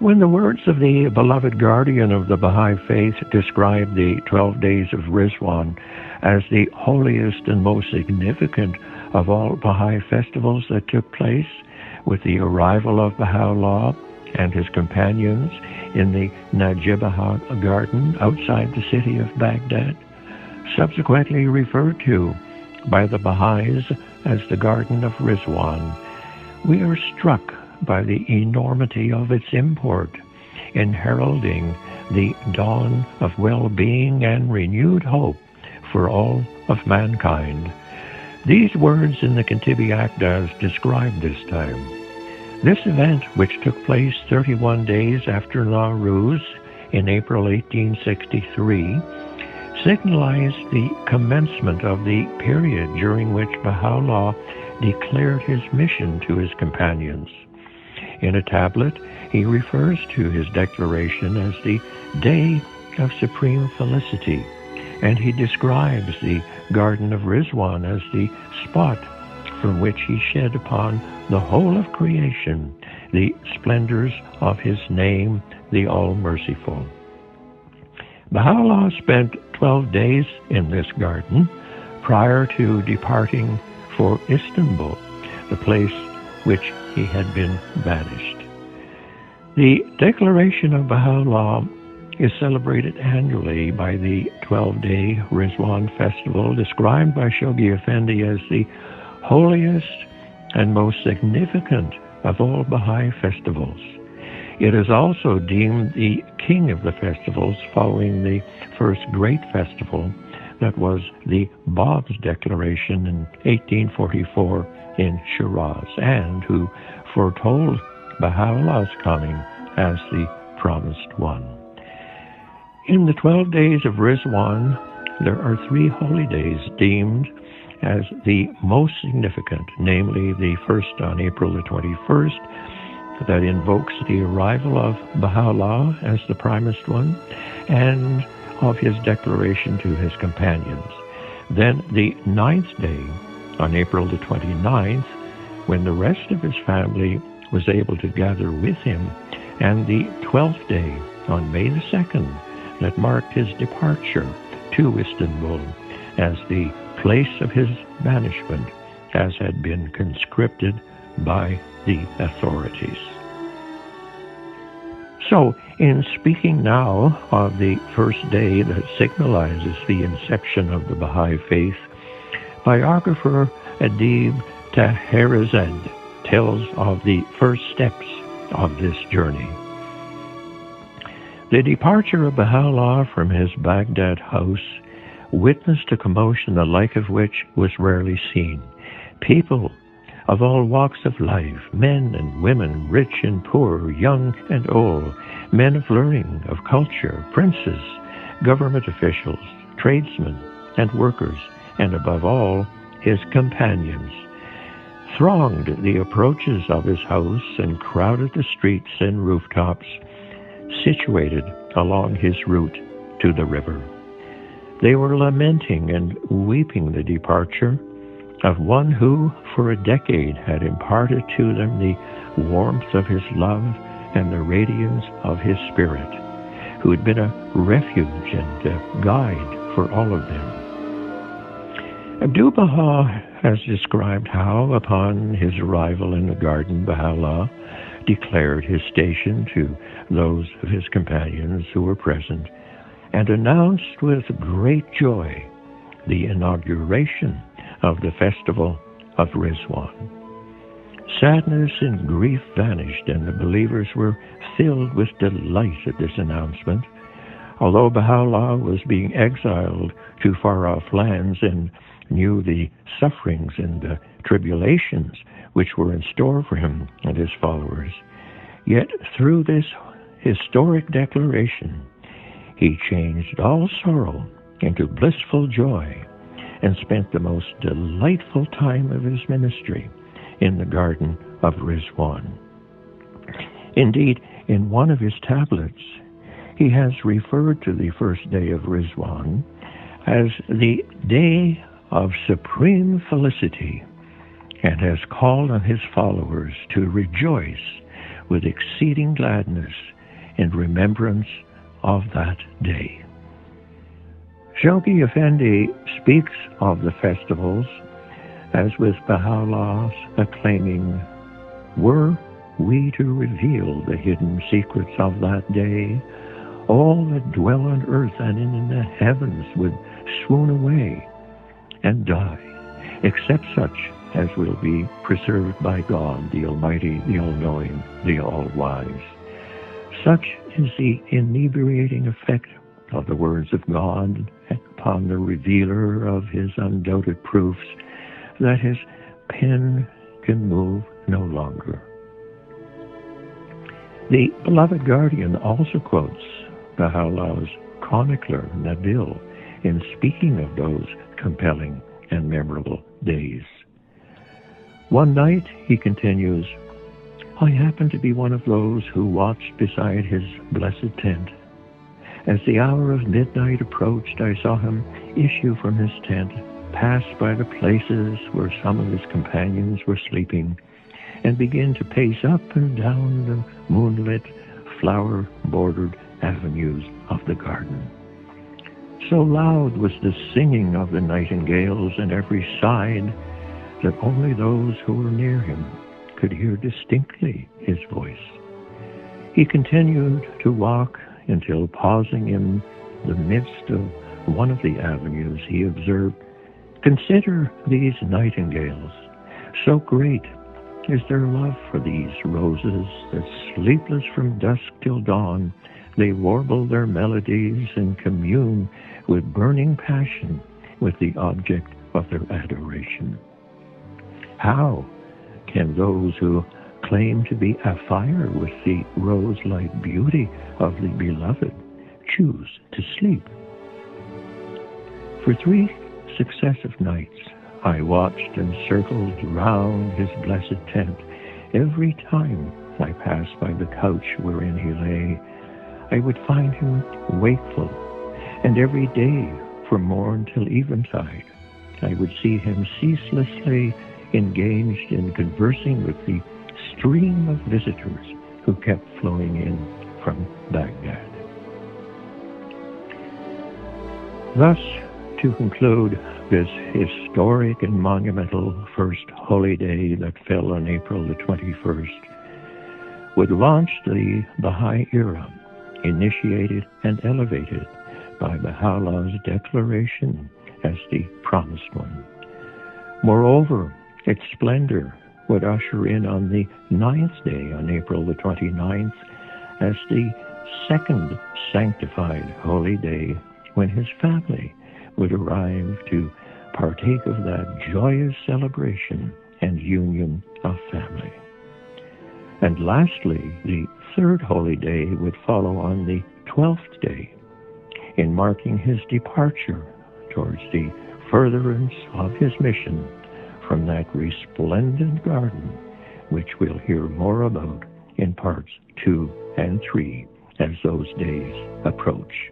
When the words of the beloved guardian of the Baha'i faith describe the 12 days of Rizwan as the holiest and most significant of all Baha'i festivals that took place, with the arrival of Baha'u'llah and his companions in the Najibah garden outside the city of Baghdad, subsequently referred to by the Baha'is as the Garden of Rizwan, we are struck by the enormity of its import in heralding the dawn of well-being and renewed hope for all of mankind. These words in the Kintibi Akdas describe this time. This event, which took place 31 days after Nowruz in April 1863, signalized the commencement of the period during which Baha'u'llah declared his mission to his companions. In a tablet, he refers to his declaration as the Day of Supreme Felicity, and he describes the Garden of Rizwan as the spot from which he shed upon the whole of creation the splendors of his name, the All-Merciful. Baha'u'llah spent 12 days in this garden prior to departing for Istanbul, the place which he had been banished. The declaration of Baha'u'llah is celebrated annually by the 12-day Rizwan festival, described by Shoghi Effendi as the holiest and most significant of all Baha'i festivals. It is also deemed the king of the festivals, following the first great festival that was the Bab's declaration in 1844 in Shiraz, and who foretold Baha'u'llah's coming as the promised one. In the 12 days of Rizwan, there are 3 holy days deemed as the most significant, namely the first on April the 21st, that invokes the arrival of Baha'u'llah as the promised one, and of his declaration to his companions. Then the 9th day, on April the 29th, when the rest of his family was able to gather with him, and the 12th day, on May the 2nd, that marked his departure to Istanbul as the place of his banishment, as had been conscripted by the authorities. So, in speaking now of the first day that signalizes the inception of the Baha'i faith, biographer Adib Taherazad tells of the first steps of this journey. The departure of Baha'u'llah from his Baghdad house witnessed a commotion the like of which was rarely seen. People of all walks of life, men and women, rich and poor, young and old, men of learning, of culture, princes, government officials, tradesmen and workers, and above all, his companions, thronged the approaches of his house and crowded the streets and rooftops situated along his route to the river. They were lamenting and weeping the departure of one who for a decade had imparted to them the warmth of his love and the radiance of his spirit, who had been a refuge and a guide for all of them. Abdu'l-Baha has described how, upon his arrival in the garden, Baha'u'llah declared his station to those of his companions who were present, and announced with great joy the inauguration of the festival of Rizwan. Sadness and grief vanished, and the believers were filled with delight at this announcement. Although Baha'u'llah was being exiled to far-off lands and knew the sufferings and the tribulations which were in store for him and his followers, yet through this historic declaration, he changed all sorrow into blissful joy and spent the most delightful time of his ministry in the Garden of Rizwan. Indeed, in one of his tablets, he has referred to the first day of Rizwan as the Day of Supreme Felicity, and has called on his followers to rejoice with exceeding gladness in remembrance of that day. Shoghi Effendi speaks of the festivals as with Baha'u'llah's acclaiming, "Were we to reveal the hidden secrets of that day, all that dwell on earth and in the heavens would swoon away and die, except such as will be preserved by God, the Almighty, the All-Knowing, the All-Wise." Such is the inebriating effect of the words of God upon the revealer of his undoubted proofs that his pen can move no longer. The beloved Guardian also quotes Baha'u'llah's chronicler Nabil in speaking of those compelling and memorable days. One night, he continues, "I happened to be one of those who watched beside his blessed tent. As the hour of midnight approached, I saw him issue from his tent, pass by the places where some of his companions were sleeping, and begin to pace up and down the moonlit, flower-bordered avenues of the garden. So loud was the singing of the nightingales on every side that only those who were near him could hear distinctly his voice. He continued to walk until, pausing in the midst of one of the avenues, he observed, 'Consider these nightingales. So great is their love for these roses that, sleepless from dusk till dawn, they warble their melodies and commune with burning passion with the object of their adoration. How can those who claim to be afire with the rose-like beauty of the beloved choose to sleep?' For 3 successive nights, I watched and circled round his blessed tent. Every time I passed by the couch wherein he lay, I would find him wakeful, and every day from morn till eventide, I would see him ceaselessly engaged in conversing with the stream of visitors who kept flowing in from Baghdad." Thus, to conclude this historic and monumental first holy day that fell on April the 21st, would launch the Baha'i era, initiated and elevated by Baha'u'llah's declaration as the promised one. Moreover, its splendor would usher in on the 9th day, on April the 29th, as the second sanctified holy day, when his family would arrive to partake of that joyous celebration and union of family. And lastly, the third holy day would follow on the 12th day, in marking his departure towards the furtherance of his mission from that resplendent garden, which we'll hear more about in parts 2 and 3 as those days approach.